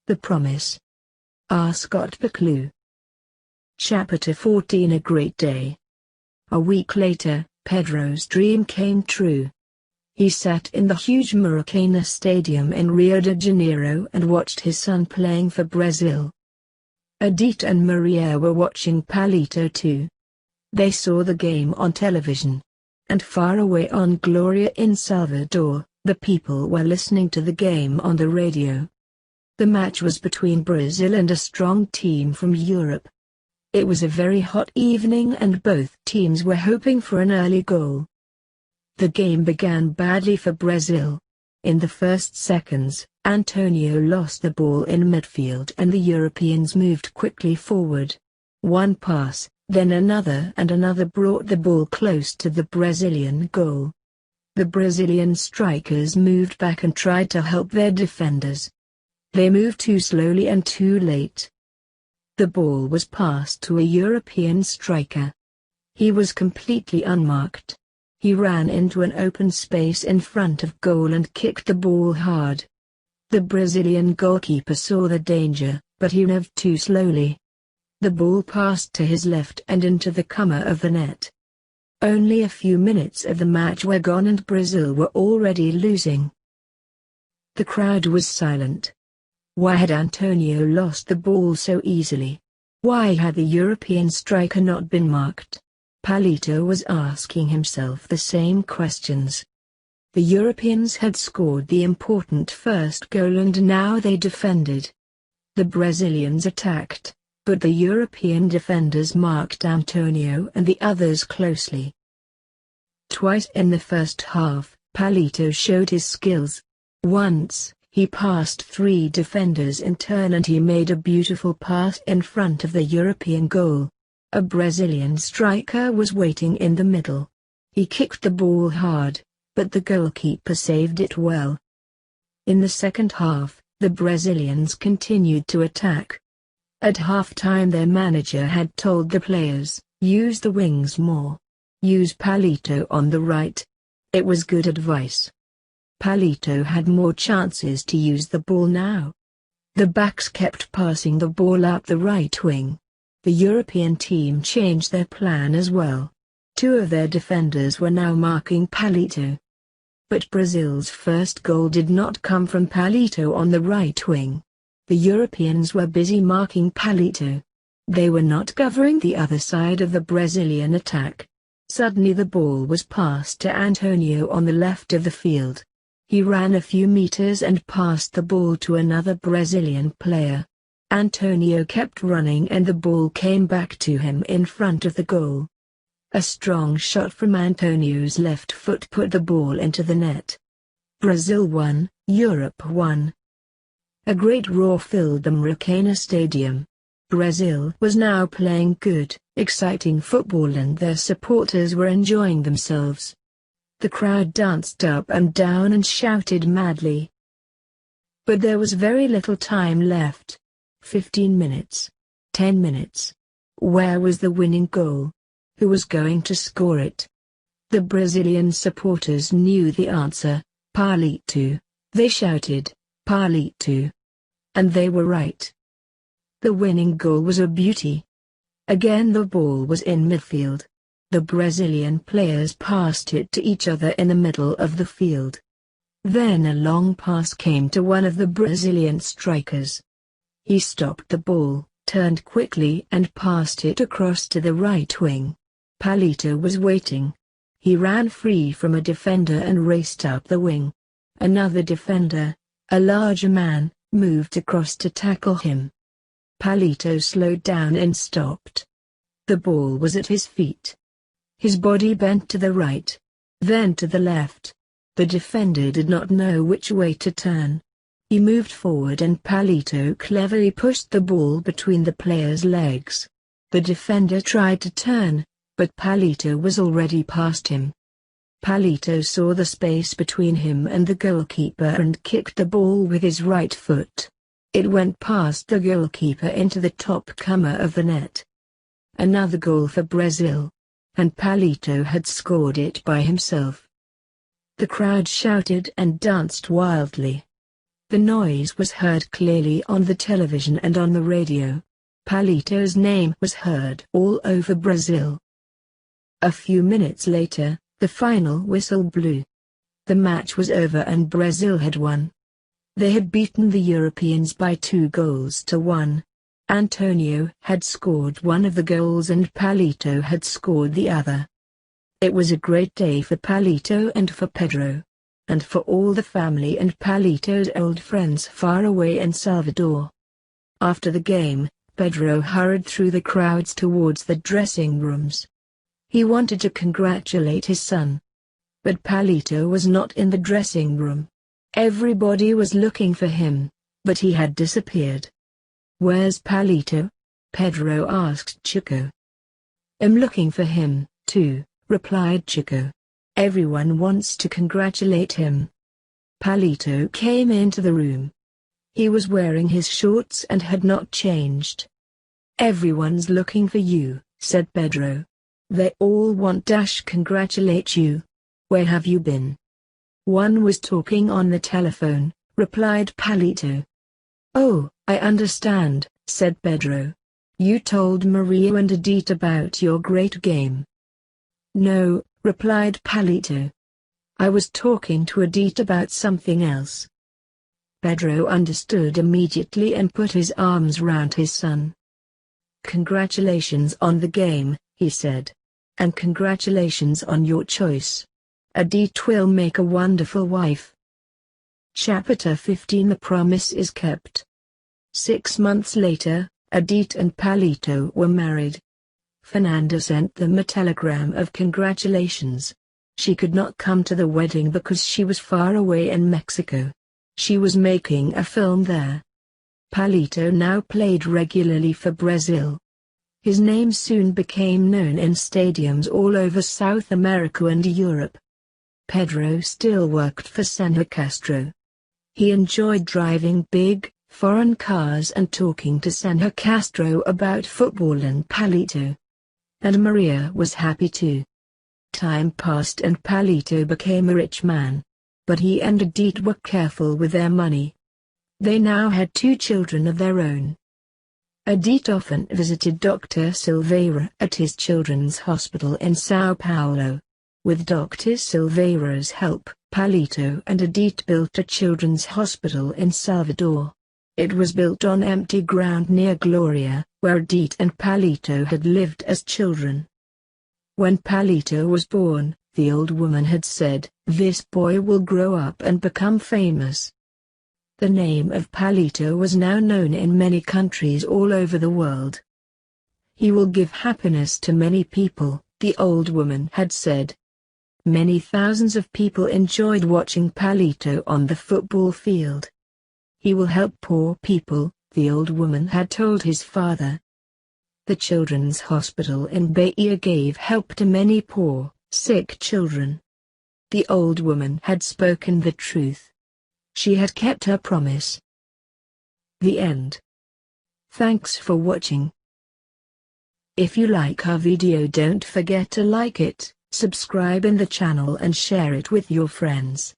The Promise. Scott BUCCLEUCH. Chapter 14. A Great Day. A week later, Pedro's dream came true. He sat in the huge Maracanã Stadium in Rio de Janeiro and watched his son playing for Brazil. Edith and Maria were watching Palito too. They saw the game on television. And far away on Gloria in Salvador, the people were listening to the game on the radio. The match was between Brazil and a strong team from Europe. It was a very hot evening and both teams were hoping for an early goal. The game began badly for Brazil. In the first seconds, Antonio lost the ball in midfield and the Europeans moved quickly forward. One pass, then another and another brought the ball close to the Brazilian goal. The Brazilian strikers moved back and tried to help their defenders. They moved too slowly and too late. The ball was passed to a European striker. He was completely unmarked. He ran into an open space in front of goal and kicked the ball hard. The Brazilian goalkeeper saw the danger, but he moved too slowly. The ball passed to his left and into the corner of the net. Only a few minutes of the match were gone and Brazil were already losing. The crowd was silent. Why had Antonio lost the ball so easily? Why had the European striker not been marked? Palito was asking himself the same questions. The Europeans had scored the important first goal and now they defended. The Brazilians attacked, but the European defenders marked Antonio and the others closely. Twice in the first half, Palito showed his skills. Once, he passed 3 defenders in turn and he made a beautiful pass in front of the European goal. A Brazilian striker was waiting in the middle. He kicked the ball hard, but the goalkeeper saved it well. In the second half, the Brazilians continued to attack. At halftime their manager had told the players, use the wings more. Use Palito on the right. It was good advice. Palito had more chances to use the ball now. The backs kept passing the ball up the right wing. The European team changed their plan as well. 2 of their defenders were now marking Palito. But Brazil's first goal did not come from Palito on the right wing. The Europeans were busy marking Palito. They were not covering the other side of the Brazilian attack. Suddenly the ball was passed to Antonio on the left of the field. He ran a few meters and passed the ball to another Brazilian player. Antonio kept running and the ball came back to him in front of the goal. A strong shot from Antonio's left foot put the ball into the net. Brazil won, Europe won. A great roar filled the Maracanã Stadium. Brazil was now playing good, exciting football and their supporters were enjoying themselves. The crowd danced up and down and shouted madly. But there was very little time left. 15 minutes. 10 minutes. Where was the winning goal? Who was going to score it? The Brazilian supporters knew the answer, Palito. They shouted, Palito. And they were right. The winning goal was a beauty. Again the ball was in midfield. The Brazilian players passed it to each other in the middle of the field. Then a long pass came to one of the Brazilian strikers. He stopped the ball, turned quickly and passed it across to the right wing. Palito was waiting. He ran free from a defender and raced up the wing. Another defender, a larger man, moved across to tackle him. Palito slowed down and stopped. The ball was at his feet. His body bent to the right, then to the left. The defender did not know which way to turn. He moved forward and Palito cleverly pushed the ball between the player's legs. The defender tried to turn, but Palito was already past him. Palito saw the space between him and the goalkeeper and kicked the ball with his right foot. It went past the goalkeeper into the top corner of the net. Another goal for Brazil. And Palito had scored it by himself. The crowd shouted and danced wildly. The noise was heard clearly on the television and on the radio. Palito's name was heard all over Brazil. A few minutes later, the final whistle blew. The match was over and Brazil had won. They had beaten the Europeans by 2-1. Antonio had scored one of the goals and Palito had scored the other. It was a great day for Palito and for Pedro, and for all the family and Palito's old friends far away in Salvador. After the game, Pedro hurried through the crowds towards the dressing rooms. He wanted to congratulate his son. But Palito was not in the dressing room. Everybody was looking for him, but he had disappeared. "Where's Palito?" Pedro asked Chico. "I'm looking for him, too," replied Chico. "Everyone wants to congratulate him." Palito came into the room. He was wearing his shorts and had not changed. "Everyone's looking for you," said Pedro. "They all want to congratulate you. Where have you been?" "One was talking on the telephone," replied Palito. "Oh, I understand," said Pedro. "You told Maria and Edith about your great game." "No," replied Palito. "I was talking to Edith about something else." Pedro understood immediately and put his arms round his son. "Congratulations on the game," he said. "And congratulations on your choice. Edith will make a wonderful wife." Chapter 15 The Promise is Kept. 6 months later, Edith and Palito were married. Fernanda sent them a telegram of congratulations. She could not come to the wedding because she was far away in Mexico. She was making a film there. Palito now played regularly for Brazil. His name soon became known in stadiums all over South America and Europe. Pedro still worked for Senhor Castro. He enjoyed driving big, foreign cars and talking to Senhor Castro about football and Palito. And Maria was happy too. Time passed and Palito became a rich man. But he and Edith were careful with their money. They now had 2 children of their own. Edith often visited Dr. Silveira at his children's hospital in São Paulo. With Dr. Silveira's help, Palito and Edith built a children's hospital in Salvador. It was built on empty ground near Gloria, where Edith and Palito had lived as children. When Palito was born, the old woman had said, "This boy will grow up and become famous." The name of Palito was now known in many countries all over the world. "He will give happiness to many people," the old woman had said. Many thousands of people enjoyed watching Palito on the football field. "He will help poor people," the old woman had told his father. The children's hospital in Bahia gave help to many poor, sick children. The old woman had spoken the truth. She had kept her promise. The end. Thanks for watching. If you like our video, don't forget to like it, subscribe in the channel and share it with your friends.